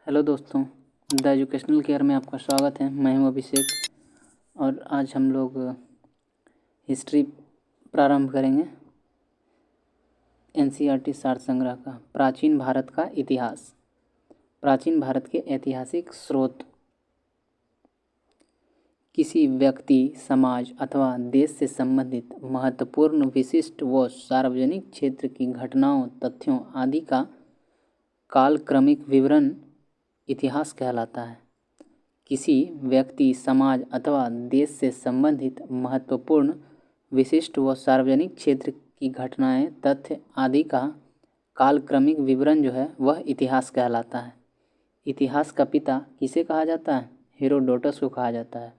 Hello दोस्तों, the educational care में आपका स्वागत है। मैं हूं अभिषेक और आज हम लोग हिस्ट्री प्रारंभ करेंगे। एनसीईआरटी सार संग्रह का प्राचीन भारत का इतिहास। प्राचीन भारत के ऐतिहासिक स्रोत। किसी व्यक्ति, समाज अथवा देश से संबंधित महत्वपूर्ण, विशिष्ट व सार्वजनिक क्षेत्र की घटनाओं, तथ्यों आदि का कालक्रमिक विवरण इतिहास कहलाता है। किसी व्यक्ति, समाज अथवा देश से संबंधित महत्वपूर्ण, विशिष्ट व सार्वजनिक क्षेत्र की घटनाएं, तथ्य आदि का कालक्रमिक विवरण जो है वह इतिहास कहलाता है। इतिहास का पिता किसे कहा जाता है? हेरोडोटस को कहा जाता है।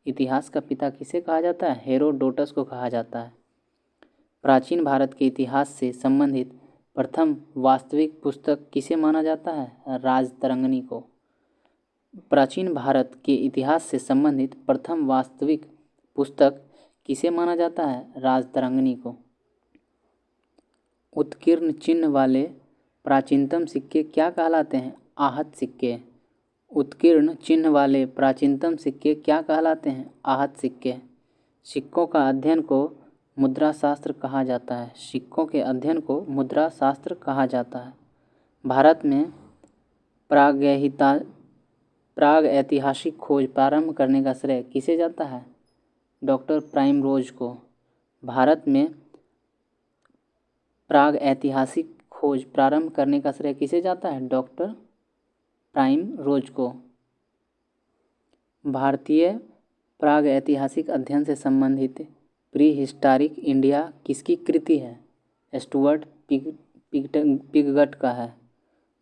इतिहास का पिता किसे कहा जाता है? हेरोडोटस को कहा जाता है। प्राचीन भारत के इतिहास से संबंधित प्रथम वास्तविक पुस्तक किसे माना जाता है? राजतरंगिणी को। प्राचीन भारत के इतिहास से संबंधित प्रथम वास्तविक पुस्तक किसे माना जाता है? राजतरंगिणी को। उत्कीर्ण चिन्ह वाले प्राचीनतम सिक्के क्या कहलाते हैं? आहत सिक्के। उत्कीर्ण चिन्ह वाले प्राचीनतम सिक्के क्या कहलाते हैं? आहत सिक्के। सिक्कों का अध्ययन को मुद्रा शास्त्र कहा जाता है। सिक्कों के अध्ययन को मुद्रा शास्त्र कहा जाता है। भारत में प्राग ऐतिहासिक खोज प्रारंभ करने का श्रेय किसे जाता है? डॉक्टर प्राइमरोज को। भारत में प्राग ऐतिहासिक खोज प्रारंभ करने का श्रेय किसे जाता है? डॉक्टर प्राइमरोज को। भारतीय प्राग ऐतिहासिक अध्ययन से संबंधित प्री हिस्टोरिक इंडिया किसकी कृति है? स्टुअर्ट पिगगट का है।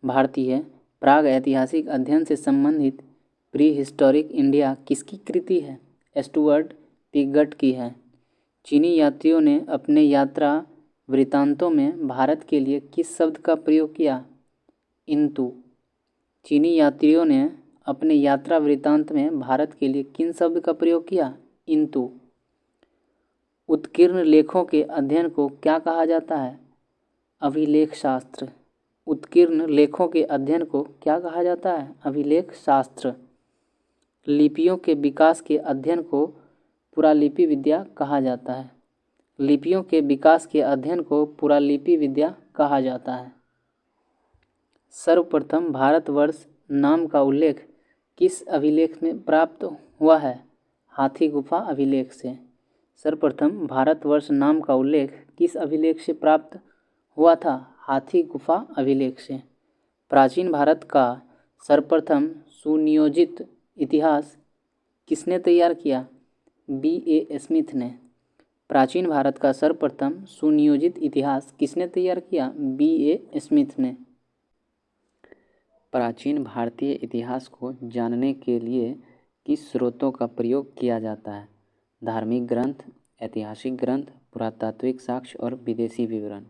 भारतीय प्राग ऐतिहासिक अध्ययन से संबंधित प्री हिस्टोरिक इंडिया किसकी कृति है? स्टुअर्ट पिगगट की है। चीनी यात्रियों ने अपने यात्रा वृत्तांतों में भारत के लिए किस शब्द का प्रयोग किया? इंतु। चीनी यात्रियों ने अपने यात्रा वृत्तांत में भारत के लिए किन शब्द का प्रयोग किया? इंतु। उत्कीर्ण लेखों के अध्ययन को क्या कहा जाता है? अभिलेख शास्त्र। उत्कीर्ण लेखों के अध्ययन को क्या कहा जाता है? अभिलेख शास्त्र। लिपियों के विकास के अध्ययन को पुरालिपि विद्या कहा जाता है। लिपियों के विकास के अध्ययन को पुरालिपि विद्या कहा जाता है। सर्वप्रथम भारतवर्ष नाम का उल्लेख किस अभिलेख में प्राप्त हुआ है? हाथी गुफा अभिलेख से। सर्वप्रथम भारतवर्ष नाम का उल्लेख किस अभिलेख से प्राप्त हुआ था? हाथी गुफा अभिलेख से। प्राचीन भारत का सर्वप्रथम सुनियोजित इतिहास किसने तैयार किया? B.A. स्मिथ ने। प्राचीन भारत का सर्वप्रथम सुनियोजित इतिहास किसने तैयार किया? B.A. स्मिथ ने। प्राचीन भारतीय इतिहास को जानने के लिए किस स्रोतों का प्रयोग किया जाता है? धार्मिक ग्रंथ, ऐतिहासिक ग्रंथ, पुरातात्विक साक्ष्य और विदेशी विवरण।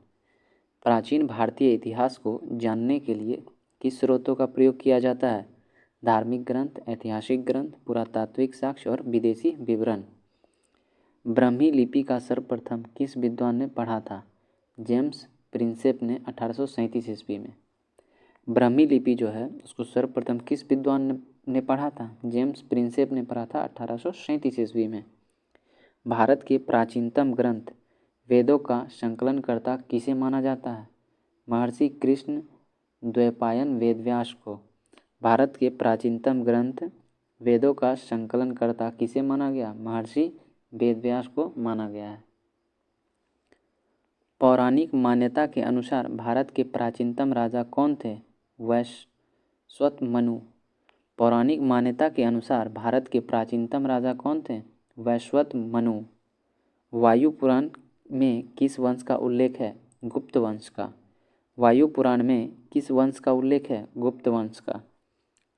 प्राचीन भारतीय इतिहास को जानने के लिए किस स्रोतों का प्रयोग किया जाता है? धार्मिक ग्रंथ, ऐतिहासिक ग्रंथ, पुरातात्विक साक्ष्य और विदेशी विवरण। ब्राह्मी लिपि का सर्वप्रथम किस विद्वान ने पढ़ा था? जेम्स प्रिंसेप ने 1837 ईस्वी में। ब्राह्मी लिपि जो है उसको सर्वप्रथम किस विद्वान ने पढ़ा था? जेम्स प्रिंसेप ने पढ़ा था 1837 ईस्वी में। भारत के प्राचीनतम ग्रंथ वेदों का संकलनकर्ता किसे माना जाता है? महर्षि कृष्ण द्वैपायन वेदव्यास को। भारत के प्राचीनतम ग्रंथ वेदों का संकलनकर्ता किसे माना गया? महर्षि वेदव्यास को माना गया है। पौराणिक मान्यता के अनुसार भारत के प्राचीनतम राजा कौन थे? वैवस्वत मनु। पौराणिक मान्यता के अनुसार भारत के प्राचीनतम राजा कौन थे? वैवस्वत मनु। वायु पुराण में किस वंश का उल्लेख है? गुप्त वंश का। वायु पुराण में किस वंश का उल्लेख है? गुप्त वंश का।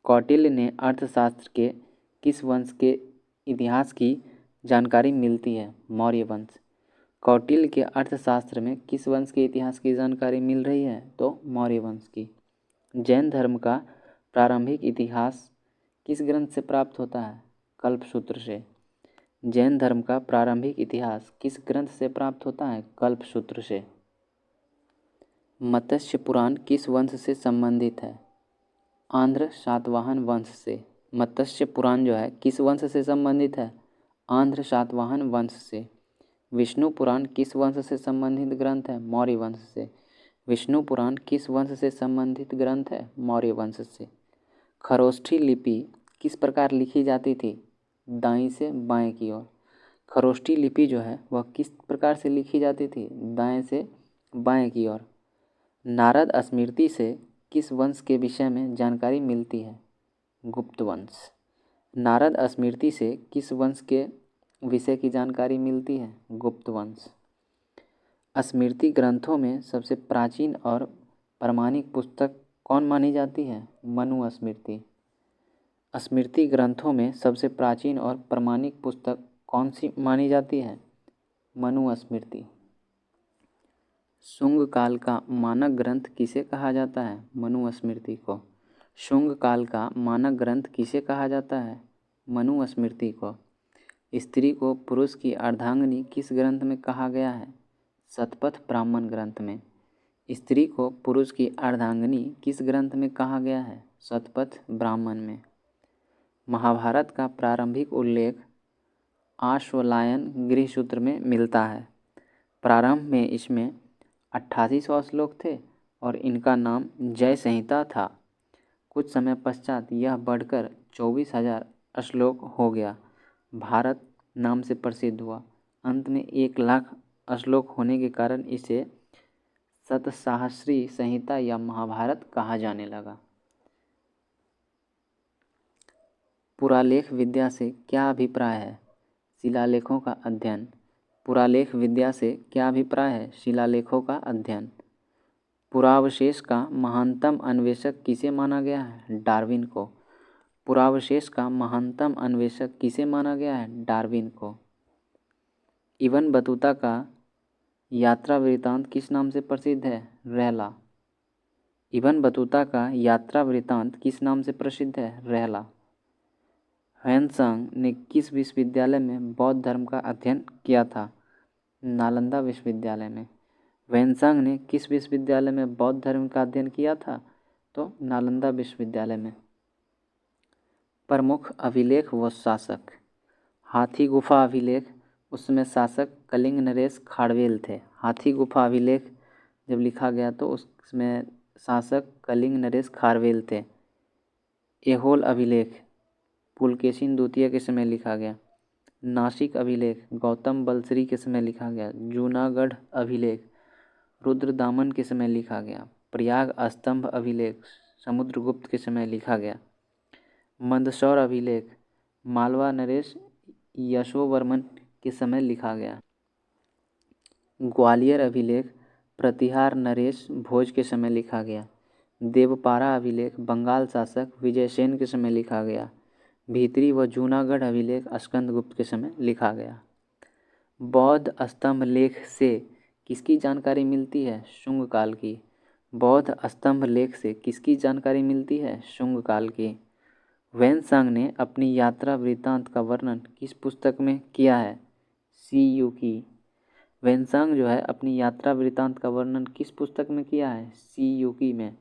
कौटिल्य ने अर्थशास्त्र के किस वंश के इतिहास की जानकारी मिलती है? मौर्य वंश। कौटिल्य के अर्थशास्त्र में किस वंश के इतिहास की जानकारी मिल रही है? तो मौर्य वंश की। जैन धर्म का प्रारंभिक इतिहास किस ग्रंथ से प्राप्त होता है? कल्पसूत्र से। जैन धर्म का प्रारंभिक इतिहास किस ग्रंथ से प्राप्त होता है? कल्पसूत्र से। मत्स्य पुराण किस वंश से संबंधित है? आंध्र सातवाहन वंश से। मत्स्य पुराण जो है किस वंश से संबंधित है? आंध्र सातवाहन वंश से। विष्णु पुराण किस वंश से संबंधित ग्रंथ है? मौर्य वंश से। विष्णु पुराण किस वंश से संबंधित ग्रंथ है? मौर्य वंश से। खरोष्ठी लिपि किस प्रकार लिखी जाती थी? दाईं से बाएं की ओर। खरोष्ठी लिपि जो है वह किस प्रकार से लिखी जाती थी? दाएं से बाएं की ओर। नारद स्मृति से किस वंश के विषय में जानकारी मिलती है? गुप्त वंश। नारद स्मृति से किस वंश के विषय की जानकारी मिलती है? गुप्त वंश। स्मृति ग्रंथों में सबसे प्राचीन और प्रामाणिक पुस्तक कौन मानी जाती है? मनु स्मृति। स्मृति ग्रंथों में सबसे प्राचीन और प्रामाणिक पुस्तक कौन सी मानी जाती है? मनु स्मृति। शुंग काल का मानक ग्रंथ किसे कहा जाता है? मनु स्मृति को। शुंग काल का मानक ग्रंथ किसे कहा जाता है? मनु स्मृति को। स्त्री को पुरुष की अर्धांगिनी किस ग्रंथ में कहा गया है? शतपथ ब्राह्मण ग्रंथ में। स्त्री को पुरुष की अर्धांगिनी किस ग्रंथ में कहा गया है? शतपथ ब्राह्मण में। महाभारत का प्रारंभिक उल्लेख आश्वलायन गृहसूत्र में मिलता है। प्रारंभ में इसमें 8800 श्लोक थे और इनका नाम जय संहिता था। कुछ समय पश्चात यह बढ़कर 24,000 श्लोक हो गया। भारत नाम से प्रसिद्ध हुआ। अंत में 1,00,000 श्लोक होने के कारण इसे शतसाहस्री संहिता या महाभारत कहा जाने लगा। पुरालेख विद्या से क्या अभिप्राय है? शिलालेखों का अध्ययन। पुरालेख विद्या से क्या अभिप्राय है? शिलालेखों का अध्ययन। पुरावशेष का महानतम अन्वेषक किसे माना गया है? डार्विन को। पुरावशेष का महानतम अन्वेषक किसे माना गया है? डार्विन को। इब्न बतूता का यात्रा वृत्तांत किस नाम से प्रसिद्ध है? रहला। इब्न बतूता का यात्रा वृत्तांत किस नाम से प्रसिद्ध है? रहला। ह्वेनसांग ने किस विश्वविद्यालय में बौद्ध धर्म का अध्ययन किया था? नालंदा विश्वविद्यालय में। ह्वेनसांग ने किस विश्वविद्यालय में बौद्ध धर्म का अध्ययन किया था? तो नालंदा विश्वविद्यालय में। प्रमुख अभिलेख व शासक। हाथी गुफा अभिलेख, उसमें शासक कलिंग नरेश खारवेल थे। हाथी गुफा अभिलेख जब लिखा गया तो उसमें शासक कलिंग नरेश खारवेल थे। ऐहोल अभिलेख पुलकेशिन द्वितीय के समय लिखा गया। नासिक अभिलेख गौतम बलश्री के समय लिखा गया। जूनागढ़ अभिलेख रुद्रदामन के समय लिखा गया। प्रयाग स्तंभ अभिलेख समुद्रगुप्त के समय लिखा गया। मंदसौर अभिलेख मालवा नरेश यशोवर्मन के समय लिखा गया। ग्वालियर अभिलेख प्रतिहार नरेश भोज के समय लिखा गया। देवपारा अभिलेख बंगाल शासक विजयसेन के समय लिखा गया। भीतरी व जूनागढ़ अभिलेख स्कंदगुप्त के समय लिखा गया। बौद्ध स्तंभ लेख से किसकी जानकारी मिलती है? शुंग काल की। बौद्ध स्तंभ लेख से किसकी जानकारी मिलती है? शुंग काल की। ह्वेनसांग ने अपनी यात्रा वृत्तांत का वर्णन किस पुस्तक में किया है? सी यू की। ह्वेनसांग जो है अपनी यात्रा वृत्तांत का वर्णन किस पुस्तक में किया है? सी यू की में।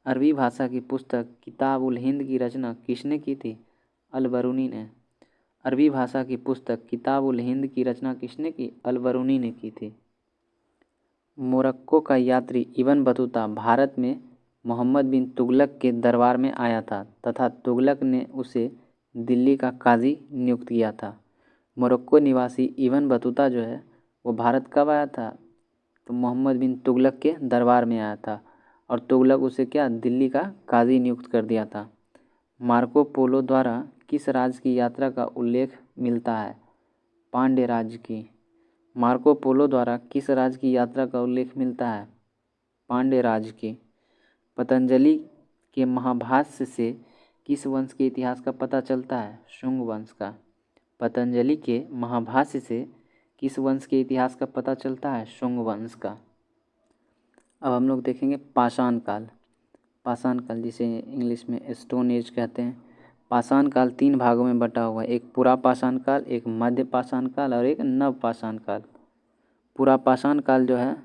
अरबी भाषा की पुस्तक किताब उल हिंद की रचना किसने की थी? अल बरूनी ने। अरबी भाषा की पुस्तक किताब उल हिंद की रचना किसने की? अल बरूनी ने की थी। मोरक्को का यात्री इब्न बतूता भारत में मोहम्मद बिन तुगलक के दरबार में आया था तथा तुगलक ने उसे दिल्ली का काजी नियुक्त किया था। मोरक्को निवासी इब्न बतूता जो है वो भारत कब आया था? तो मोहम्मद बिन तुगलक के दरबार में आया था और तुगलक उसे क्या दिल्ली का काजी नियुक्त कर दिया था। मार्को पोलो द्वारा किस राज्य की यात्रा का उल्लेख मिलता है? पांड्य राज्य की। मार्को पोलो द्वारा किस राज्य की यात्रा का उल्लेख मिलता है? पांड्य राज्य की। पतंजलि के महाभाष्य से किस वंश के इतिहास का पता चलता है? शुंग वंश का। पतंजलि के महाभाष्य से किस वंश के इतिहास का पता चलता है? शुंग वंश का। अब हम लोग देखेंगे पाषाण काल। पाषाण काल जिसे इंग्लिश में स्टोन एज कहते हैं। पाषाण काल 3 भागों में बटा हुआ है। एक पुरा पाषाण काल, एक मध्य पाषाण काल और एक नव पाषाण काल। पुरा पाषाण काल जो है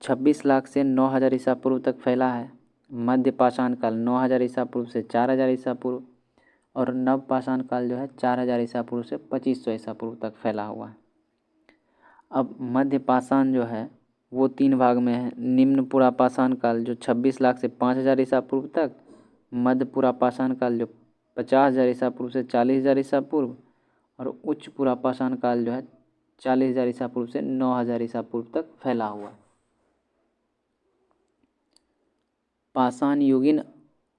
26 लाख से 9,000 ईसा पूर्व तक फैला है मध्य पाषाण काल 9000 ईसा पूर्व से 4000 ईसा पूर्व और नव पाषाण काल जो है 4000 ईसा पूर्व से 2500 ईसा पूर्व तक फैला हुआ है। अब मध्य पाषाण जो है वो 3 भाग में है। निम्न पुरा पाषाण काल जो 26 लाख से 5000 ईसा पूर्व तक, मध्य पुरा पाषाण काल जो 50,000 ईसा पूर्व से 40,000 ईसा पूर्व और उच्च पुरा पाषाण काल जो है 40,000 ईसा पूर्व से 9000 ईसा पूर्व तक फैला हुआ। पाषाण युगीन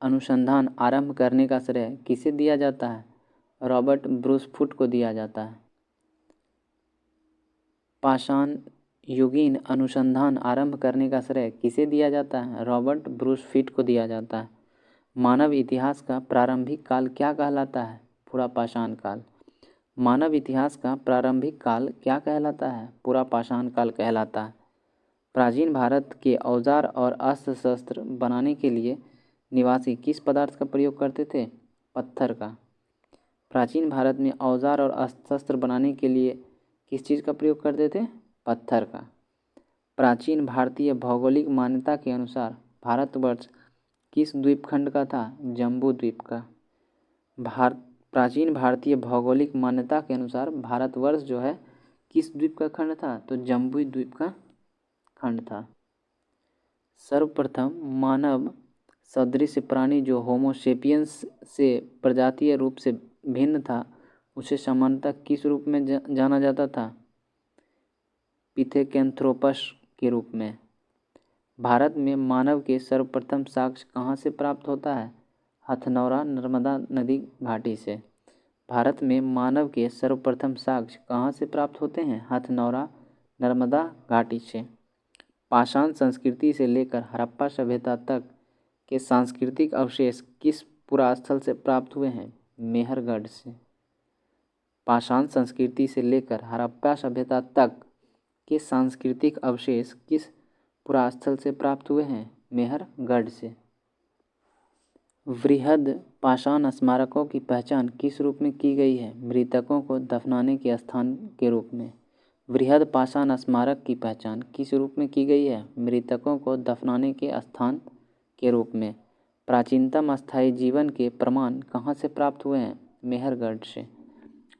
अनुसंधान आरंभ करने का श्रेय किसे दिया जाता है? रॉबर्ट ब्रूस फुट को दिया जाता है। पाषाण युगीन अनुसंधान आरंभ करने का श्रेय किसे दिया जाता है? रॉबर्ट ब्रूस फुट को दिया जाता है। मानव इतिहास का प्रारंभिक काल क्या कहलाता है? पुरा पाषाण काल। मानव इतिहास का प्रारंभिक काल क्या कहलाता है? पुरा पाषाण काल कहलाता है। प्राचीन भारत के औजार और अस्त्र शस्त्र बनाने के लिए निवासी किस पदार्थ का प्रयोग करते थे? पत्थर का। प्राचीन भारत में औजार और अस्त्र शस्त्र बनाने के लिए किस चीज़ का प्रयोग करते थे? पत्थर का। प्राचीन भारतीय भौगोलिक मान्यता के अनुसार भारतवर्ष किस द्वीपखंड का था? जम्बू द्वीप का। प्राचीन भारतीय भौगोलिक मान्यता के अनुसार भारतवर्ष जो है किस द्वीप का खंड था? तो जम्बू द्वीप का खंड था। सर्वप्रथम मानव सदृश प्राणी जो होमो सेपियंस से प्रजातीय रूप से भिन्न था, उसे सामान्यतः किस रूप में जाना जाता था? पिथेकैंथ्रोपस के रूप में। भारत में मानव के सर्वप्रथम साक्ष्य कहाँ से प्राप्त होता है? हथनौरा नर्मदा नदी घाटी से। भारत में मानव के सर्वप्रथम साक्ष्य कहाँ से प्राप्त होते हैं? हथनौरा नर्मदा घाटी से। पाषाण संस्कृति से लेकर हड़प्पा सभ्यता तक के सांस्कृतिक अवशेष किस पुरास्थल से प्राप्त हुए हैं? मेहरगढ़ से। पाषाण संस्कृति से लेकर हड़प्पा सभ्यता तक के सांस्कृतिक अवशेष किस पुरास्थल से प्राप्त हुए हैं? मेहरगढ़ से। वृहद पाषाण स्मारकों की पहचान किस रूप में की गई है? मृतकों को दफनाने के स्थान के रूप में। वृहद पाषाण स्मारक की पहचान किस रूप में की गई है? मृतकों को दफनाने के स्थान के रूप में। प्राचीनतम स्थायी जीवन के प्रमाण कहाँ से प्राप्त हुए हैं? मेहरगढ़ से।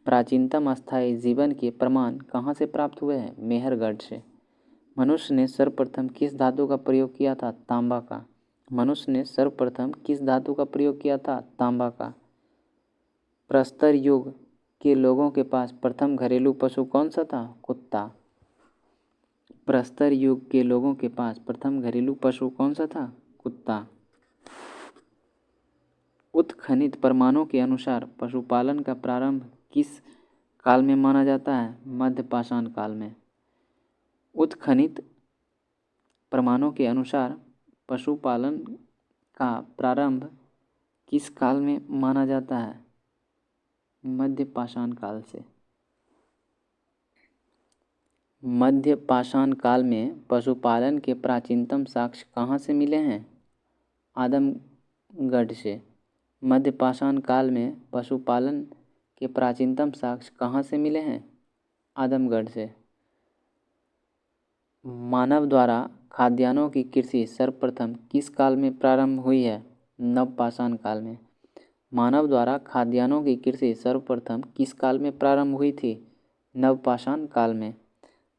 प्राचीनतम स्थायी जीवन के प्रमाण कहाँ से प्राप्त हुए हैं? मेहरगढ़ से। मनुष्य ने सर्वप्रथम किस धातु का प्रयोग किया था? तांबा का। मनुष्य ने सर्वप्रथम किस धातु का प्रयोग किया था? तांबा का। प्रस्तर युग के लोगों के पास प्रथम घरेलू पशु कौन सा था? कुत्ता। प्रस्तर युग के लोगों के पास प्रथम घरेलू पशु कौन सा था? कुत्ता। उत्खनित प्रमाणों के अनुसार पशुपालन का प्रारंभ किस काल में माना जाता है? मध्य पाषाण काल में। उत्खनित प्रमाणों के अनुसार पशुपालन का प्रारंभ किस काल में माना जाता है? मध्य पाषाण काल से। मध्य पाषाण काल में पशुपालन के प्राचीनतम साक्ष्य कहाँ से मिले हैं? आदमगढ़ से। मध्य पाषाण काल में पशुपालन के प्राचीनतम साक्ष्य कहाँ से मिले हैं? आदमगढ़ से। मानव द्वारा खाद्यान्नों की कृषि सर्वप्रथम किस काल में प्रारंभ हुई है? नवपाषाण काल में। मानव द्वारा खाद्यान्नों की कृषि सर्वप्रथम किस काल में प्रारंभ हुई थी? नवपाषाण काल में।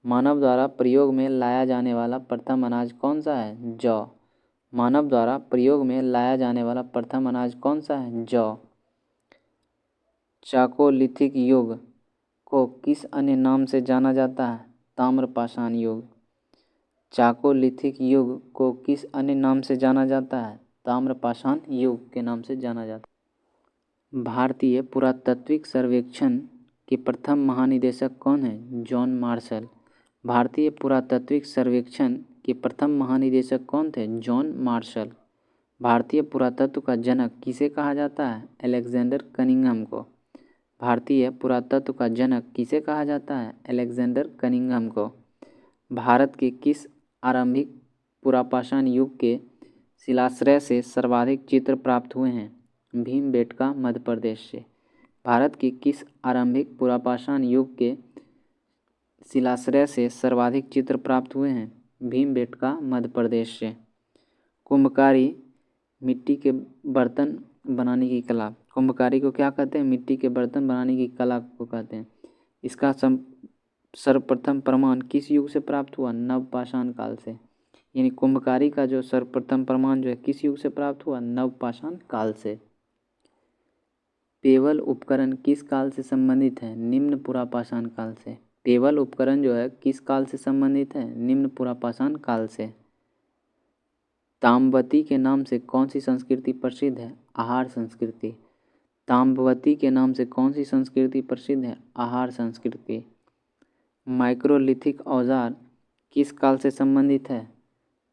मानव द्वारा प्रयोग में लाया जाने वाला प्रथम अनाज कौन सा है? जौ। मानव द्वारा प्रयोग में लाया जाने वाला प्रथम अनाज कौन सा है? जौ। चाकोलिथिक युग को किस अन्य नाम से जाना जाता है? ताम्रपाषाण युग। चाकोलिथिक युग को किस अन्य नाम से जाना जाता है? ताम्रपाषाण युग के नाम से जाना जाता है। भारतीय पुरातात्विक सर्वेक्षण के प्रथम महानिदेशक कौन है? John Marshall. भारतीय पुरातात्विक सर्वेक्षण के प्रथम महानिदेशक कौन थे? John Marshall. भारतीय पुरातत्व का जनक किसे कहा जाता है? अलेक्जेंडर कनिंघम को। भारतीय पुरातत्व का जनक किसे कहा जाता है? अलेक्जेंडर कनिंघम को। भारत के किस आरंभिक पुरापाषाण युग के शिलाश्रय से सर्वाधिक चित्र प्राप्त हुए हैं? भीमबेटका मध्य प्रदेश से। भारत के किस आरंभिक पुरापाषाण युग के शिलाश्रय से सर्वाधिक चित्र प्राप्त हुए हैं? भीमबेटका मध्य प्रदेश से। कुंभकारी मिट्टी के बर्तन बनाने की कला। कुंभकारी को क्या कहते हैं? मिट्टी के बर्तन बनाने की कला को कहते हैं। इसका सर्वप्रथम प्रमाण किस युग से प्राप्त हुआ? नवपाषाण काल से। यानी कुंभकारी का जो सर्वप्रथम प्रमाण जो है किस युग से प्राप्त हुआ? नवपाषाण काल से। पेवल उपकरण किस काल से संबंधित है? निम्न पुरापाषाण काल से। पेवल उपकरण जो है किस काल से संबंधित है? निम्न पुरापाषाण काल से। ताम्रवती के नाम से कौन सी संस्कृति प्रसिद्ध है? आहार संस्कृति। ताम्रवती के नाम से कौन सी संस्कृति प्रसिद्ध है? आहार संस्कृति। माइक्रोलिथिक औजार किस काल से संबंधित है?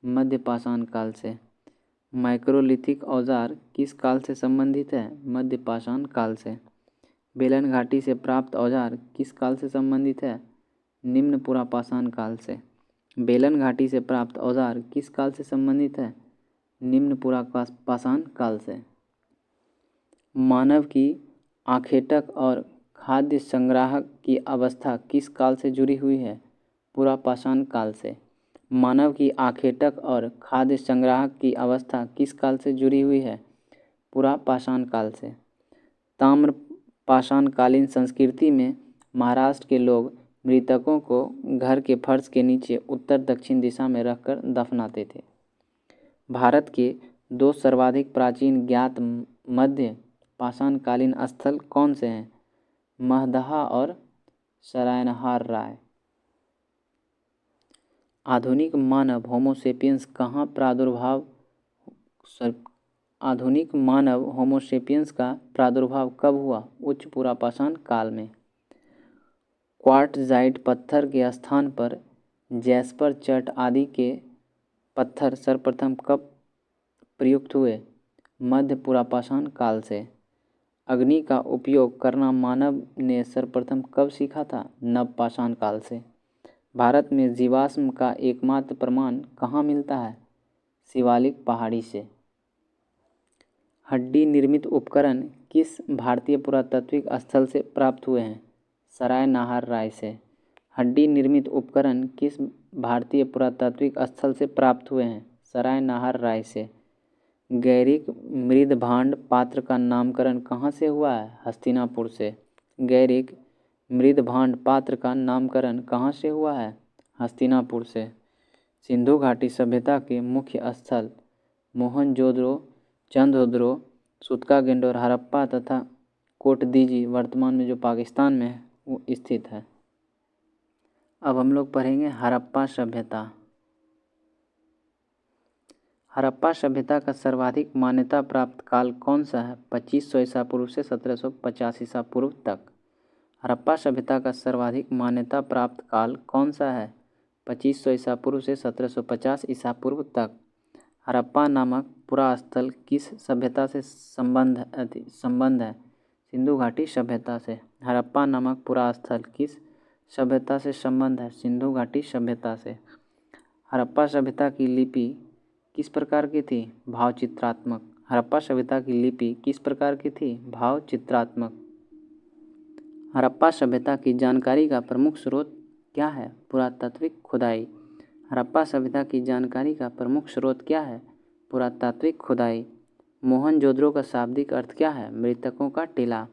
मध्यपाषाण काल से। माइक्रोलिथिक औजार किस काल से संबंधित है? मध्यपाषाण काल से। बेलन घाटी से प्राप्त औजार किस काल से संबंधित है? निम्न पुरापाषाण काल से। बेलन घाटी से प्राप्त औजार किस काल से संबंधित है? निम्न पुरापाषाण काल से। मानव की आखेटक और खाद्य संग्राहक की अवस्था किस काल से जुड़ी हुई है? पुरापाषाण काल से। मानव की आखेटक और खाद्य संग्राहक की अवस्था किस काल से जुड़ी हुई है? पुरापाषाण काल से। ताम्रपाषाणकालीन संस्कृति में महाराष्ट्र के लोग मृतकों को घर के फर्श के नीचे उत्तर दक्षिण दिशा में रखकर दफनाते थे। भारत के दो सर्वाधिक प्राचीन ज्ञात मध्य पाषाणकालीन स्थल कौन से हैं? महदहा और सरायनहार राय। आधुनिक मानव होमोसेपियंस कहाँ आधुनिक मानव होमोसेपियंस का प्रादुर्भाव कब हुआ? उच्च पुरापाषाण काल में। क्वार्टजाइट पत्थर के स्थान पर जैस्पर चट आदि के पत्थर सर्वप्रथम कब प्रयुक्त हुए? मध्य पुरापाषाण काल से। अग्नि का उपयोग करना मानव ने सर्वप्रथम कब सीखा था? नवपाषाण काल से। भारत में जीवाश्म का एकमात्र प्रमाण कहाँ मिलता है? शिवालिक पहाड़ी से। हड्डी निर्मित उपकरण किस भारतीय पुरातात्विक स्थल से प्राप्त हुए हैं? सराय नाहर राय से। हड्डी निर्मित उपकरण किस भारतीय पुरातात्विक स्थल से प्राप्त हुए हैं? सराय नाहर राय से। गैरिक मृदभांड पात्र का नामकरण कहाँ से हुआ है? हस्तिनापुर से। गैरिक मृदभांड पात्र का नामकरण कहाँ से हुआ है? हस्तिनापुर से। सिंधु घाटी सभ्यता के मुख्य स्थल मोहनजोदड़ो, चंद्रद्रो, सूतकागेंड और हड़प्पा तथा कोटदीजी वर्तमान में जो पाकिस्तान में है वो स्थित है। अब हम लोग पढ़ेंगे हड़प्पा सभ्यता। हड़प्पा सभ्यता का सर्वाधिक मान्यता प्राप्त काल कौन सा है? 2500 ईसा पूर्व से 1750 ईसा पूर्व तक। हड़प्पा सभ्यता का सर्वाधिक मान्यता प्राप्त काल कौन सा है? 2500 ईसा पूर्व से 1750 ईसा पूर्व तक। हड़प्पा नामक पुरा स्थल किस सभ्यता से संबंध है? सिंधु घाटी सभ्यता से। हड़प्पा नामक पुरा स्थल किस सभ्यता से संबंध है? सिंधु घाटी सभ्यता से। हड़प्पा सभ्यता की लिपि किस प्रकार की थी? भाव चित्रात्मक। हड़प्पा सभ्यता की लिपि किस प्रकार की थी? भाव चित्रात्मक। हड़प्पा सभ्यता की जानकारी का प्रमुख स्रोत क्या है? पुरातात्विक खुदाई। हड़प्पा सभ्यता की जानकारी का प्रमुख स्रोत क्या है? पुरातात्विक खुदाई। मोहनजोदड़ो का शाब्दिक अर्थ क्या है? मृतकों का टीला।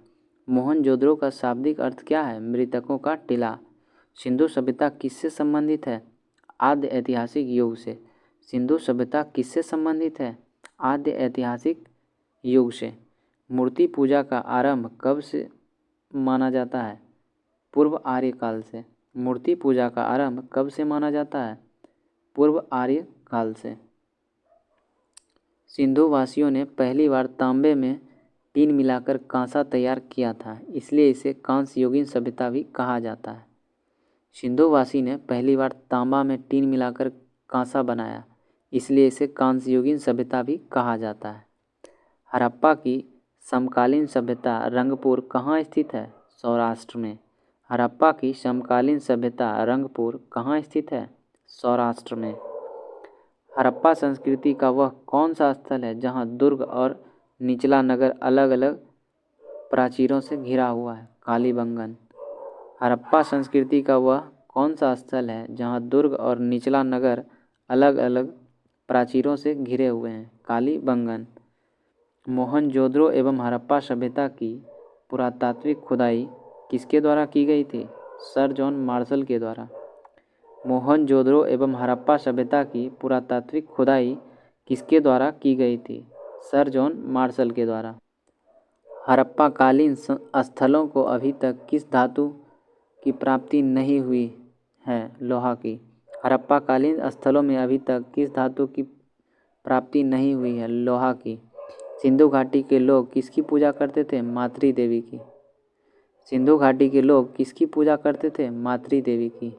मोहनजोदड़ो का शाब्दिक अर्थ क्या है? मृतकों का टीला। सिंधु सभ्यता किससे संबंधित है? आद्य ऐतिहासिक युग से। सिंधु सभ्यता किससे संबंधित है? आद्य ऐतिहासिक युग से। मूर्ति पूजा का आरंभ कब से माना जाता है? पूर्व आर्य काल से। मूर्ति पूजा का आरंभ कब से माना जाता है? पूर्व आर्य काल से। सिंधु वासियों ने पहली बार तांबे में टीन मिलाकर कांसा तैयार किया था, इसलिए इसे कांस्य युगीन सभ्यता भी कहा जाता है। सिंधु वासी ने पहली बार तांबा में टीन मिलाकर कांसा बनाया, इसलिए इसे कांस्य युगीन सभ्यता भी कहा जाता है। हड़प्पा की समकालीन सभ्यता रंगपुर कहाँ स्थित है? सौराष्ट्र में। हड़प्पा की समकालीन सभ्यता रंगपुर कहाँ स्थित है? सौराष्ट्र में। हड़प्पा संस्कृति का वह कौन सा स्थल है जहाँ दुर्ग और निचला नगर अलग अलग प्राचीरों से घिरा हुआ है? कालीबंगन। हड़प्पा संस्कृति का वह कौन सा स्थल है जहाँ दुर्ग और निचला नगर अलग अलग प्राचीरों से घिरे हुए हैं? कालीबंगन। मोहनजोदड़ो एवं हड़प्पा सभ्यता की पुरातात्विक खुदाई किसके द्वारा की गई थी? सर जॉन मार्शल के द्वारा। मोहनजोदड़ो एवं हड़प्पा सभ्यता की पुरातात्विक खुदाई किसके द्वारा की गई थी? सर जॉन मार्शल के द्वारा। हड़प्पा कालीन स्थलों को अभी तक किस धातु की प्राप्ति नहीं हुई है? लोहा की। हड़प्पा कालीन स्थलों में अभी तक किस धातु की प्राप्ति नहीं हुई है? लोहा की। सिंधु घाटी के लोग किसकी पूजा करते थे? मातृ देवी की। सिंधु घाटी के लोग किसकी पूजा करते थे? मातृ देवी की।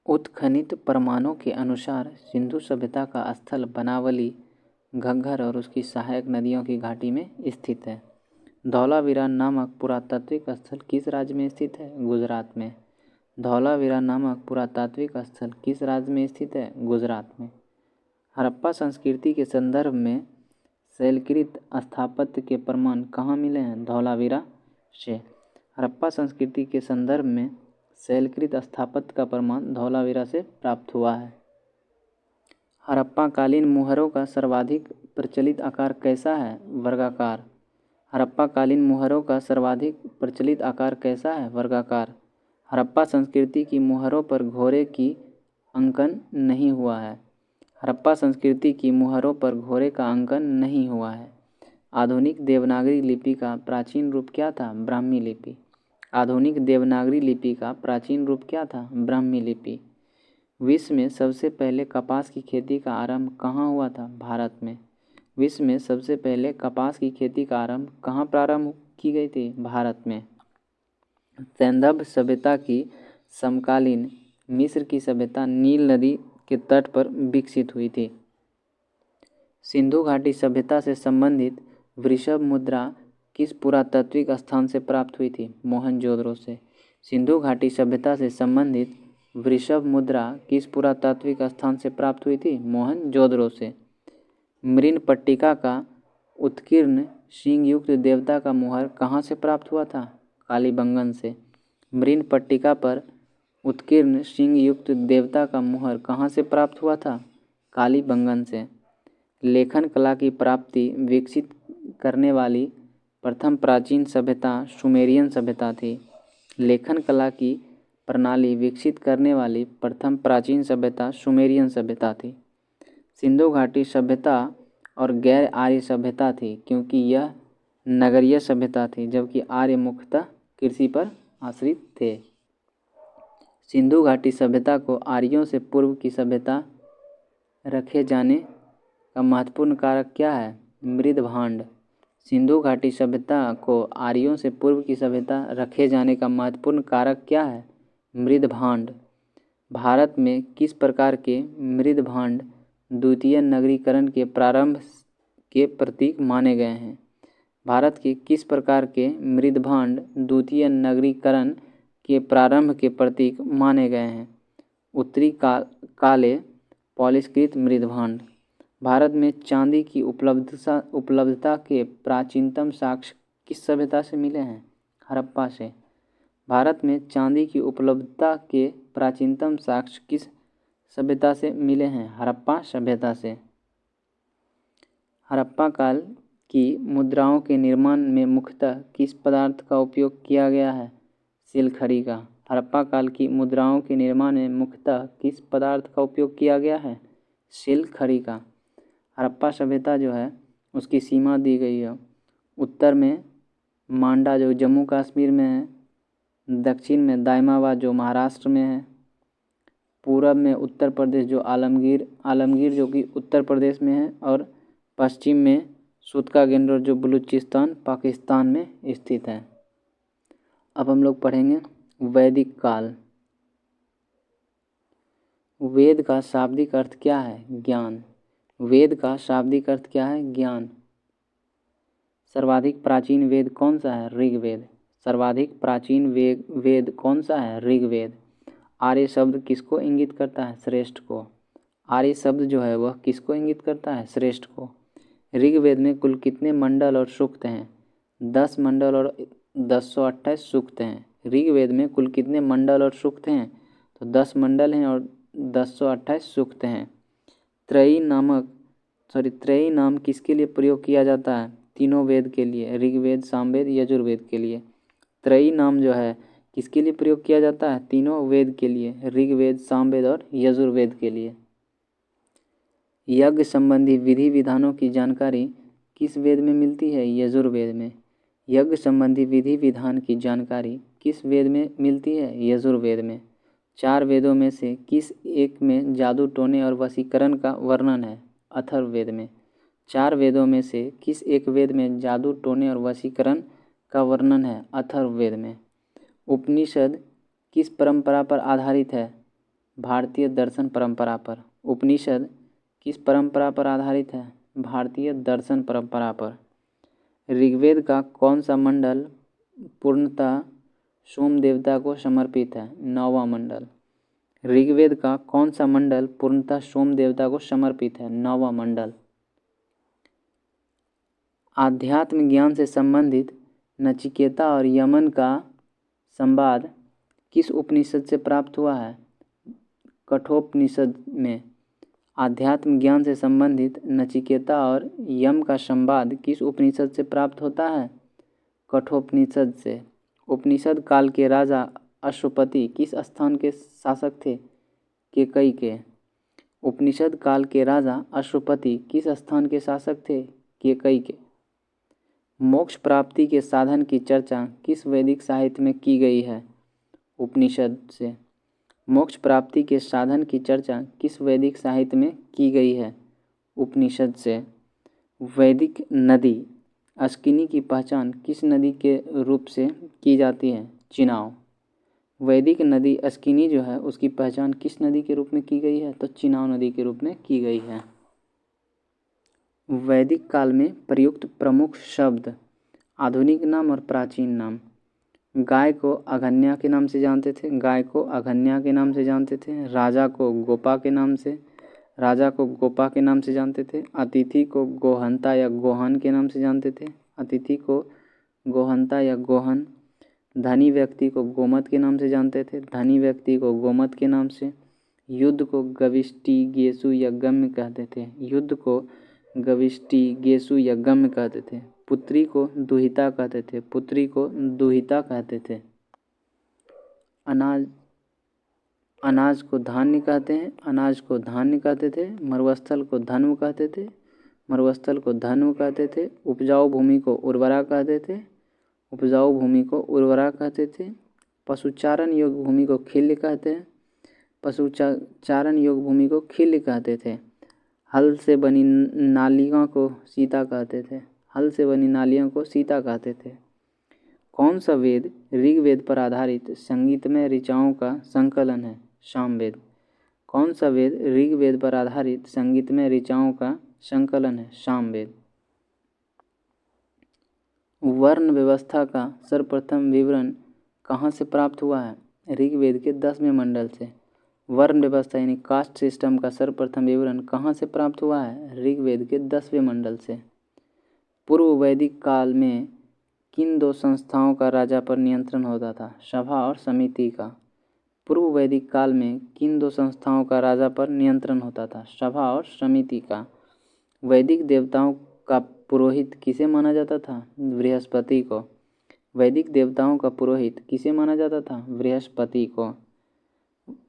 उत्खनित प्रमाणों के अनुसार सिंधु सभ्यता का स्थल बनावली, घग्गर और उसकी सहायक नदियों की घाटी में स्थित है। धौलावीरा नामक पुरातात्विक स्थल किस राज्य में स्थित है? गुजरात में। धौलावीरा नामक पुरातात्विक स्थल किस राज्य में स्थित है? गुजरात में। हड़प्पा संस्कृति के संदर्भ में शैलकृत स्थापत्य के प्रमाण कहाँ मिले हैं? धौलावीरा से। हड़प्पा संस्कृति के संदर्भ में शैलकृत स्थापत्य का प्रमाण धौलावीरा से प्राप्त हुआ है। हड़प्पा कालीन मुहरों का सर्वाधिक प्रचलित आकार कैसा है? वर्गाकार। हड़प्पा कालीन मुहरों का सर्वाधिक प्रचलित आकार कैसा है? वर्गाकार। हड़प्पा संस्कृति की मुहरों पर घोड़े की अंकन नहीं हुआ है। हड़प्पा संस्कृति की मुहरों पर घोड़े का अंकन नहीं हुआ है। आधुनिक देवनागरी लिपि का प्राचीन रूप क्या था? ब्राह्मी लिपि। आधुनिक देवनागरी लिपि का प्राचीन रूप क्या था? ब्राह्मी लिपि। विश्व में सबसे पहले कपास की खेती का आरंभ कहाँ हुआ था? भारत में। विश्व में सबसे पहले कपास की खेती का आरंभ कहाँ प्रारंभ की गई थी? भारत में। सैंधव सभ्यता की समकालीन मिस्र की सभ्यता नील नदी के तट पर विकसित हुई थी। सिंधु घाटी सभ्यता से संबंधित वृषभ मुद्रा किस पुरातात्विक स्थान से प्राप्त हुई थी? मोहनजोदड़ो से। सिंधु घाटी सभ्यता से संबंधित वृषभ मुद्रा किस पुरातात्विक स्थान से प्राप्त हुई थी? मोहनजोदड़ो से। मृणपट्टिका का उत्कीर्ण सिंह युक्त देवता का मुहर कहाँ से प्राप्त हुआ था? कालीबंगन से। मृणपट्टिका पर उत्कीर्ण सिंह युक्त देवता का मुहर कहाँ से प्राप्त हुआ था? कालीबंगन से। लेखन कला की प्राप्ति विकसित करने वाली प्रथम प्राचीन सभ्यता सुमेरियन सभ्यता थी। लेखन कला की प्रणाली विकसित करने वाली प्रथम प्राचीन सभ्यता सुमेरियन सभ्यता थी। सिंधु घाटी सभ्यता और गैर आर्य सभ्यता थी क्योंकि यह नगरीय सभ्यता थी, जबकि आर्य मुख्यतः कृषि पर आश्रित थे। सिंधु घाटी सभ्यता को आर्यों से पूर्व की सभ्यता रखे जाने का महत्वपूर्ण कारक क्या है? मृदभांड। सिंधु घाटी सभ्यता को आर्यों से पूर्व की सभ्यता रखे जाने का महत्वपूर्ण कारक क्या है? मृदभांड। भारत में किस प्रकार के मृदभांड द्वितीय नगरीकरण के प्रारंभ के प्रतीक माने गए हैं? भारत के किस प्रकार के मृदभांड द्वितीय नगरीकरण के प्रारंभ के प्रतीक माने गए हैं? उत्तरी काले पॉलिशकृत मृदभांड। भारत में चांदी की उपलब्धता के प्राचीनतम साक्ष्य किस सभ्यता से मिले हैं? हड़प्पा से। भारत में चांदी की उपलब्धता के प्राचीनतम साक्ष्य किस सभ्यता से मिले हैं? हड़प्पा सभ्यता से। हड़प्पा काल की मुद्राओं के निर्माण में मुख्यतः किस पदार्थ का उपयोग किया गया है? सिलखड़ी का। हड़प्पा काल की मुद्राओं के निर्माण में मुख्यतः किस पदार्थ का उपयोग किया गया है? सिलखड़ी का। हड़प्पा सभ्यता जो है उसकी सीमा दी गई है। उत्तर में मांडा जो जम्मू कश्मीर में है, दक्षिण में दाइमाबाद जो महाराष्ट्र में है, पूरब में उत्तर प्रदेश जो आलमगीर जो कि उत्तर प्रदेश में है, और पश्चिम में सूतका गेंडोर जो बलूचिस्तान पाकिस्तान में स्थित है। अब हम लोग पढ़ेंगे वैदिक काल। वेद का शाब्दिक अर्थ क्या है? ज्ञान। वेद का शाब्दिक अर्थ क्या है? ज्ञान। सर्वाधिक प्राचीन वेद कौन सा है? ऋग्वेद। सर्वाधिक प्राचीन वेद कौन सा है? ऋग्वेद। आर्य शब्द किसको इंगित करता है? श्रेष्ठ को। आर्य शब्द जो है वह किसको इंगित करता है? श्रेष्ठ को। ऋग्वेद में कुल कितने मंडल और सूक्त हैं? 10 मंडल और 1028 सूक्त हैं। ऋग्वेद में कुल कितने मंडल और सूक्त हैं? तो 10 मंडल हैं और 1028 सूक्त हैं। त्रयी नामक त्रयी नाम किसके लिए प्रयोग किया जाता है? तीनों वेद के लिए, ऋग्वेद, सामवेद, यजुर्वेद के लिए। त्रयी नाम जो है किसके लिए प्रयोग किया जाता है? तीनों वेद के लिए, ऋग्वेद, सामवेद और यजुर्वेद के लिए। यज्ञ संबंधी विधि विधानों की जानकारी किस वेद में मिलती है? यजुर्वेद में। यज्ञ संबंधी विधि विधान की जानकारी किस वेद में मिलती है? यजुर्वेद में। 4 वेदों में से किस एक में जादू टोने और वशीकरण का वर्णन है? अथर्ववेद में। 4 वेदों में से किस एक वेद में जादू टोने और वशीकरण का वर्णन है? अथर्ववेद में। उपनिषद किस परंपरा पर आधारित है? भारतीय दर्शन परंपरा पर। उपनिषद किस परंपरा पर आधारित है? भारतीय दर्शन परंपरा पर। ऋग्वेद का कौन सा मंडल पूर्णतः सोम देवता को समर्पित है? 9वां मंडल। ऋग्वेद का कौन सा मंडल पूर्णतः सोम देवता को समर्पित है? 9वां मंडल। आध्यात्म ज्ञान से संबंधित नचिकेता और यमन का संवाद किस उपनिषद से प्राप्त हुआ है? कठोपनिषद में। आध्यात्म ज्ञान से संबंधित नचिकेता और यम का संवाद किस उपनिषद से प्राप्त होता है? कठोपनिषद से। उपनिषद काल के राजा अश्वपति किस स्थान के शासक थे? केकई के। उपनिषद काल के राजा अश्वपति किस स्थान के शासक थे? केकई के। मोक्ष प्राप्ति के साधन की चर्चा किस वैदिक साहित्य में की गई है? उपनिषद से। मोक्ष प्राप्ति के साधन की चर्चा किस वैदिक साहित्य में की गई है? उपनिषद से। वैदिक नदी अस्किनी की पहचान किस नदी के रूप से की जाती है? चिनाव। वैदिक नदी अस्किनी जो है उसकी पहचान किस नदी के रूप में की गई है? तो चिनाव नदी के रूप में की गई है। वैदिक काल में प्रयुक्त प्रमुख शब्द, आधुनिक नाम और प्राचीन नाम। गाय को अघन्या के नाम से जानते थे, गाय को अघन्या के नाम से जानते थे। राजा को गोपा के नाम से जानते थे। अतिथि को गोहंता या गोहन के नाम से जानते थे, अतिथि को गोहंता या गोहन। धनी व्यक्ति को गोमत के नाम से जानते थे, धनी व्यक्ति को गोमत के नाम से। युद्ध को गविष्टि, गेसु या गम्य कहते थे, युद्ध को गविष्टि, गेसु या गम्य कहते थे। पुत्री को दुहिता कहते थे, पुत्री को दुहिता कहते थे। अनाज को धान्य कहते हैं, अनाज को धान्य कहते थे। मरुस्थल को धन्व कहते थे, मरुस्थल को धन्व कहते थे। उपजाऊ भूमि को उर्वरा कहते थे, उपजाऊ भूमि को उर्वरा कहते थे। पशुचारण योग्य भूमि को खिल्य कहते हैं, पशुचारण योग्य भूमि को खिल्य कहते थे। हल से बनी नालियों को सीता कहते थे, हल से बनी नालियों को सीता कहते थे। कौन सा वेद ऋग्वेद पर आधारित संगीतमय ऋचाओं का संकलन है? सामवेद। कौन सा वेद ऋग्वेद पर आधारित संगीतमय ऋचाओं का संकलन है? सामवेद। वर्ण व्यवस्था का सर्वप्रथम विवरण कहाँ से प्राप्त हुआ है? ऋग्वेद के 10वें मंडल से। वर्ण व्यवस्था यानी कास्ट सिस्टम का सर्वप्रथम विवरण कहाँ से प्राप्त हुआ है? ऋग्वेद के 10वें मंडल से। पूर्व वैदिक काल में किन 2 संस्थाओं का राजा पर नियंत्रण होता था? सभा और समिति का। पूर्व वैदिक काल में किन 2 संस्थाओं का राजा पर नियंत्रण होता था? सभा और समिति का। वैदिक देवताओं का पुरोहित किसे माना जाता था? बृहस्पति को। वैदिक देवताओं का पुरोहित किसे माना जाता था? बृहस्पति को।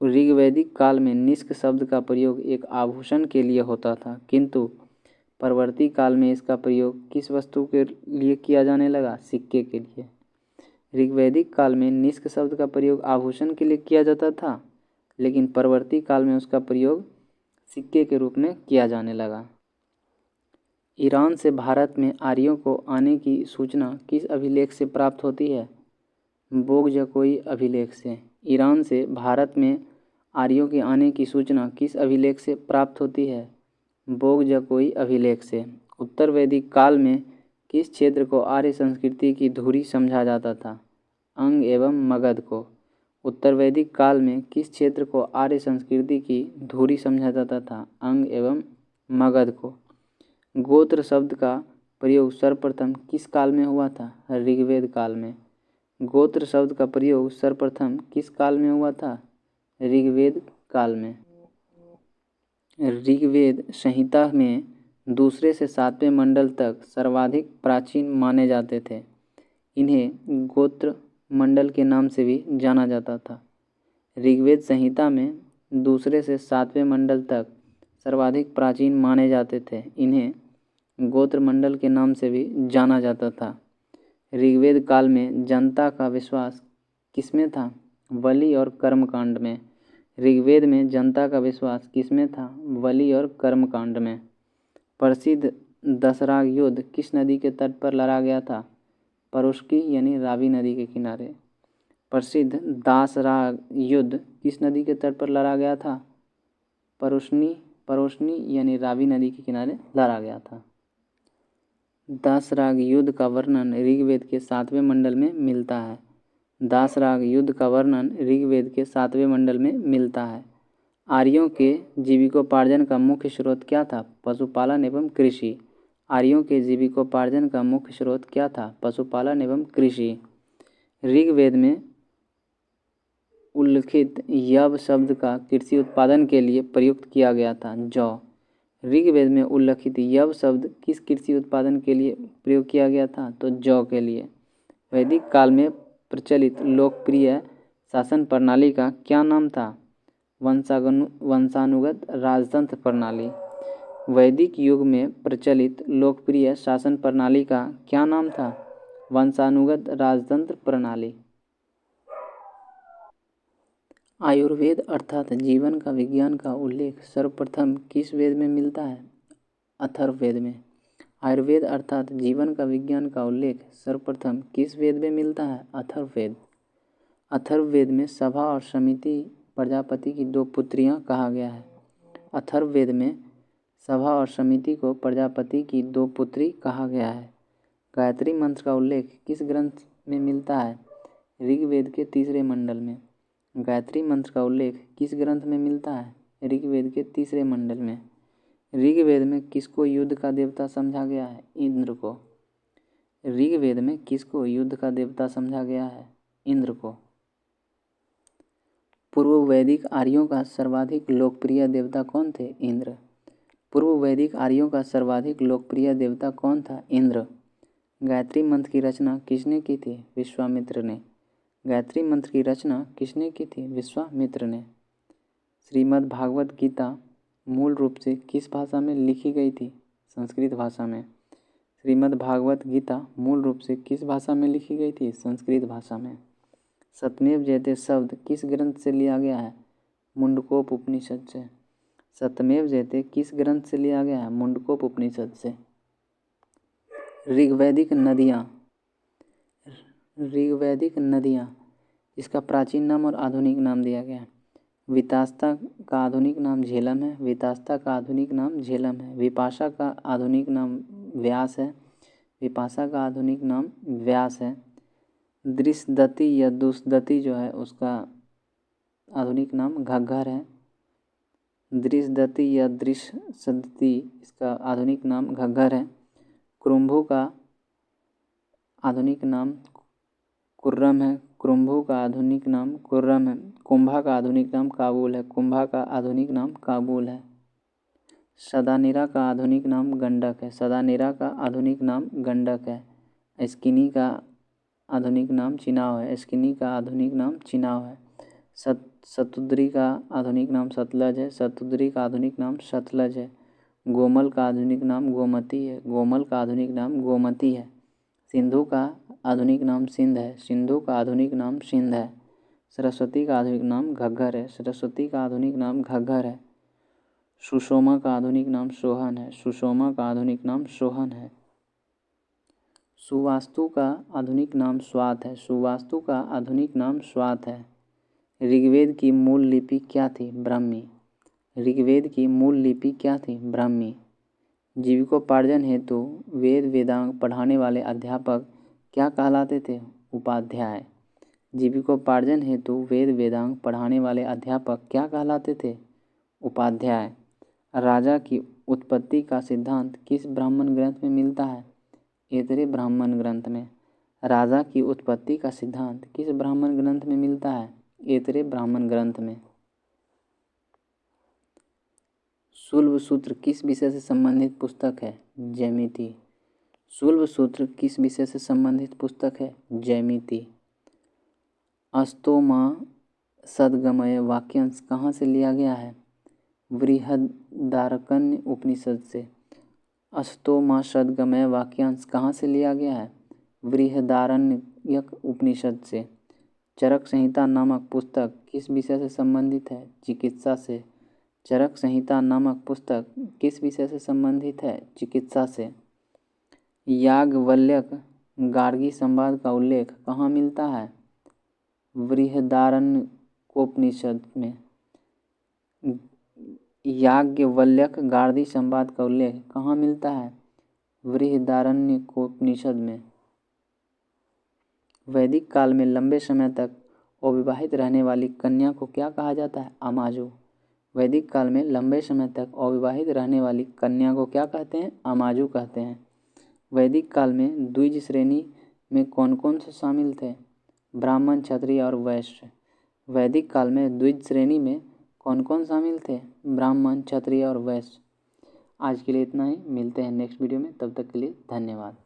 ऋग्वैदिक काल में निष्क शब्द का प्रयोग एक आभूषण के लिए होता था, किंतु परवर्ती काल में इसका प्रयोग किस वस्तु के लिए किया जाने लगा? सिक्के के लिए। ऋग्वैदिक काल में निष्क शब्द का प्रयोग आभूषण के लिए किया जाता था, लेकिन परवर्ती काल में उसका प्रयोग सिक्के के रूप में किया जाने लगा। ईरान से भारत में आर्यों को आने की सूचना किस अभिलेख से प्राप्त होती है? बोगजकोई अभिलेख से। ईरान से भारत में आर्यों के आने की सूचना किस अभिलेख से प्राप्त होती है? बोगजकोई अभिलेख से। उत्तर वैदिक काल में किस क्षेत्र को आर्य संस्कृति की धुरी समझा जाता था? अंग एवं मगध को। उत्तर वैदिक काल में किस क्षेत्र को आर्य संस्कृति की धुरी समझा जाता था? अंग एवं मगध को। गोत्र शब्द का प्रयोग सर्वप्रथम किस काल में हुआ था? ऋग्वेद काल में। गोत्र शब्द का प्रयोग सर्वप्रथम किस काल में हुआ था? ऋग्वेद काल में। ऋग्वेद संहिता में दूसरे से सातवें मंडल तक सर्वाधिक प्राचीन माने जाते थे। इन्हें गोत्र मंडल के नाम से भी जाना जाता था। ऋग्वेद संहिता में दूसरे से सातवें मंडल तक सर्वाधिक प्राचीन माने जाते थे। इन्हें गोत्र मंडल के नाम से भी जाना जाता था। ऋग्वेद काल में जनता का विश्वास किसमें था? बलि और कर्मकांड में। ऋग्वेद में जनता का विश्वास किसमें था? बलि और कर्मकांड में। प्रसिद्ध दसराग युद्ध किस नदी के तट पर लड़ा गया था? परुष्की यानी रावी नदी के किनारे। प्रसिद्ध दासराग युद्ध किस नदी के तट पर लड़ा गया था? परोशनी यानी रावी नदी के किनारे लड़ा गया था। दासराग युद्ध का वर्णन ऋग्वेद के 7वें मंडल में मिलता है। दासराग युद्ध का वर्णन ऋग्वेद के 7वें मंडल में मिलता है। आर्यों के जीविकोपार्जन का मुख्य स्रोत क्या था? पशुपालन एवं कृषि। आर्यों के जीविकोपार्जन का मुख्य स्रोत क्या था? पशुपालन एवं कृषि। ऋग्वेद में उल्लिखित यव शब्द का कृषि उत्पादन के लिए प्रयुक्त किया गया था। जौ। ऋग्वेद में उल्लिखित यव शब्द किस कृषि उत्पादन के लिए प्रयोग किया गया था? तो जौ के लिए। वैदिक काल में प्रचलित लोकप्रिय शासन प्रणाली का क्या नाम था? वंशानुगत राजतंत्र प्रणाली। वैदिक युग में प्रचलित लोकप्रिय शासन प्रणाली का क्या नाम था? वंशानुगत राजतंत्र प्रणाली। आयुर्वेद अर्थात जीवन का विज्ञान का उल्लेख सर्वप्रथम किस वेद में मिलता है? अथर्ववेद में। आयुर्वेद अर्थात जीवन का विज्ञान का उल्लेख सर्वप्रथम किस वेद में मिलता है? अथर्ववेद। अथर्ववेद में सभा और समिति प्रजापति की दो पुत्रियां कहा गया है। अथर्ववेद में सभा और समिति को प्रजापति की दो पुत्री कहा गया है। गायत्री मंत्र का उल्लेख किस ग्रंथ में मिलता है? ऋग्वेद के 3रे मंडल में। गायत्री मंत्र का उल्लेख किस ग्रंथ में मिलता है? ऋग्वेद के 3रे मंडल में। ऋग्वेद में किसको युद्ध का देवता समझा गया है? इंद्र को। ऋग्वेद में किसको युद्ध का देवता समझा गया है? इंद्र को। पूर्व वैदिक आर्यों का सर्वाधिक लोकप्रिय देवता कौन थे? इंद्र। पूर्व वैदिक आर्यों का सर्वाधिक लोकप्रिय देवता कौन था? इंद्र। गायत्री मंत्र की रचना किसने की थी? विश्वामित्र ने। गायत्री मंत्र की रचना किसने की थी? विश्वामित्र ने। श्रीमद् भागवत गीता मूल रूप से किस भाषा में लिखी गई थी? संस्कृत भाषा में। श्रीमद् भागवत गीता मूल रूप से किस भाषा में लिखी गई थी? संस्कृत भाषा में। सत्यमेव जयते शब्द किस ग्रंथ से लिया गया है? मुंडकोप उपनिषद से। सत्यमेव जयते किस ग्रंथ से लिया गया है? मुंडकोप उपनिषद से। ऋग्वैदिक नदियाँ इसका प्राचीन नाम और आधुनिक नाम दिया गया है। वितास्ता का आधुनिक नाम झेलम है। वितास्ता का आधुनिक नाम झेलम है। विपाशा का आधुनिक नाम व्यास है। विपाशा का आधुनिक नाम व्यास है। दृशदति या दुष्दति जो है उसका आधुनिक नाम घग्गर है। दृशदति या दृशदति इसका आधुनिक नाम घग्गर है। कुरुम्भु का आधुनिक नाम कुर्रम है। कुरुम्भु का आधुनिक नाम कुर्रम है। कुंभा का आधुनिक नाम काबुल है। कुंभा का आधुनिक नाम काबुल है। सदानेरा का आधुनिक नाम गंडक है। सदानेरा का आधुनिक नाम गंडक है। एस्किनी का आधुनिक नाम चिनाव है। एस्किनी का आधुनिक नाम चिनाव है। सतुद्री का आधुनिक नाम सतलज है। सतुद्री का आधुनिक नाम सतलज है। गोमल का आधुनिक नाम गोमती है। गोमल का आधुनिक नाम गोमती है। सिंधु का आधुनिक नाम सिंध है। सिंधु का आधुनिक नाम सिंध है। सरस्वती का आधुनिक नाम घग्गर है। सरस्वती का आधुनिक नाम घग्गर है। सुषोमा का आधुनिक नाम सोहन है। सुषोमा का आधुनिक नाम सोहन है। सुवास्तु का आधुनिक नाम स्वात है। सुवास्तु का आधुनिक नाम स्वात है। ऋग्वेद की मूल लिपि क्या थी? ब्राह्मी। ऋग्वेद की मूल लिपि क्या थी? ब्राह्मी। जीविकोपार्जन हेतु वेद वेदांग पढ़ाने वाले अध्यापक क्या कहलाते थे? उपाध्याय। जीविकोपार्जन हेतु वेद वेदांग पढ़ाने वाले अध्यापक क्या कहलाते थे? उपाध्याय। राजा की उत्पत्ति का सिद्धांत किस ब्राह्मण ग्रंथ में मिलता है? ऐतरेय ब्राह्मण ग्रंथ में। राजा की उत्पत्ति का सिद्धांत किस ब्राह्मण ग्रंथ में मिलता है? ऐतरेय ब्राह्मण ग्रंथ में। शुल्ब सूत्र किस विषय से संबंधित पुस्तक है? ज्यामिति। शुल्ब सूत्र किस विषय से संबंधित पुस्तक है? ज्यामिति। अस्तोमा सद्गमय वाक्यांश कहाँ से लिया गया है? बृहदारण्यक उपनिषद से। अस्तोमा सद्गमय वाक्यांश कहाँ से लिया गया है? बृहदारण्यक उपनिषद से। चरक संहिता नामक पुस्तक किस विषय से संबंधित है? चिकित्सा से। चरक संहिता नामक पुस्तक किस विषय से संबंधित है? चिकित्सा से। याज्ञवल्क्य गार्गी संवाद का उल्लेख कहाँ मिलता है? बृहदारण्यकोपनिषद में। याज्ञवल्क्य गार्गी संवाद का उल्लेख कहाँ मिलता है? बृहदारण्यकोपनिषद में। वैदिक काल में लंबे समय तक अविवाहित रहने वाली कन्या को क्या कहा जाता है? अमाजु। वैदिक काल में लंबे समय तक अविवाहित रहने वाली कन्या को क्या कहते हैं? अमाजु कहते हैं। वैदिक काल में द्विज श्रेणी में कौन कौन से शामिल थे? ब्राह्मण, क्षत्रिय और वैश्य। वैदिक काल में द्विज श्रेणी में कौन कौन शामिल थे? ब्राह्मण, क्षत्रिय और वैश्य। आज के लिए इतना ही, मिलते हैं नेक्स्ट वीडियो में, तब तक के लिए धन्यवाद।